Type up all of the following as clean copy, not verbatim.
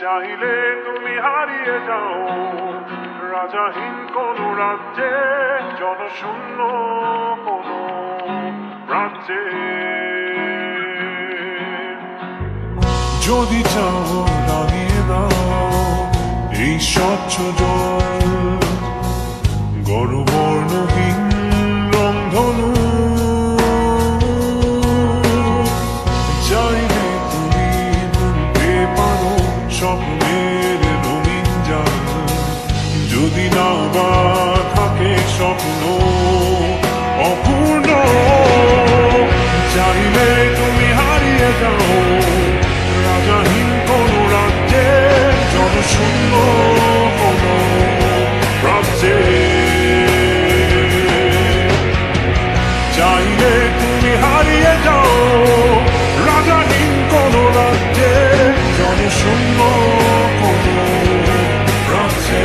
চাইলে তুমি হারিয়ে যাও রাজাহীন কোন রাজ্যে, জনশূন্য কোন রাজ্যে। যদি চাও নামিয়ে দাও এই স্বচ্ছ জল, গর্বর্ণহীন রংধনু। চাইলে তুমি বুনতে পারো স্বপ্নের রঙিন জাল, যদি না বা থাকে স্বপ্ন অপূর্ণ। চাইলে তুমি হারিয়ে যাও রাজাহীন কোন রাজ্যে, জনশূন্য কোন রাজ্যে। চাইলে তুমি হারিয়ে যাও রাজাহীন কোন রাজ্যে, জনশূন্য কোন রাজ্যে।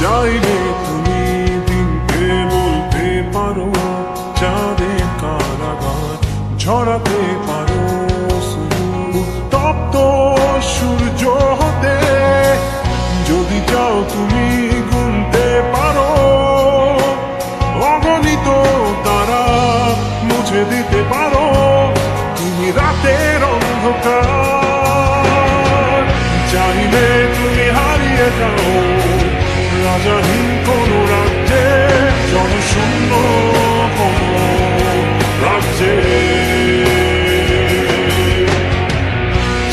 চাইলে তুমি দিনকে বলতে পারো চাঁদের কারাগার, ঝরাতে পারো উত্তপ্ত সূর্য হতে। যদি চাও তুমি গুনতে পারো অগণিত তারা, মুছে দিতে পারো তুমি রাতের অন্ধকার। চাইলে তুমি হারিয়ে যাও রাজাহীন কোন রাজ্যে, জনশূন্য কোন রাজ্যে।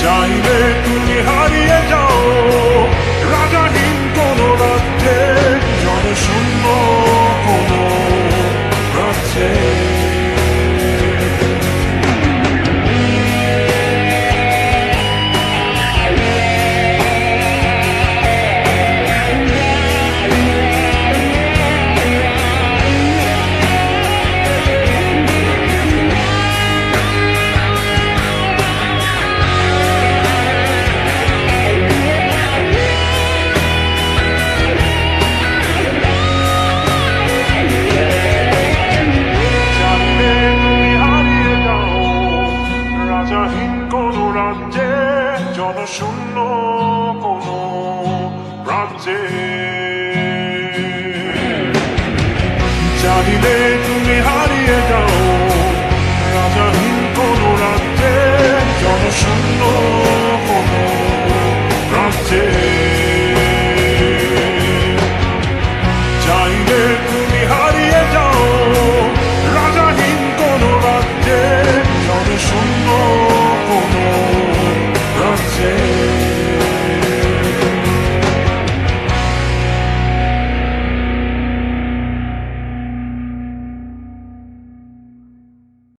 চাইলে তুমি হারিয়ে যাও রাজাহীন কোন রাজ্যে, জনশূন্য কোন রাজ্যে। রাজাহীন কোন রাজ্যে, জনশূন্য কোন রাজ্যে। চাইলে তুমি হারিয়ে যাও রাজাহীন কোন রাজ্যে, জনশূন্য কোন রাজ্যে। চাইলে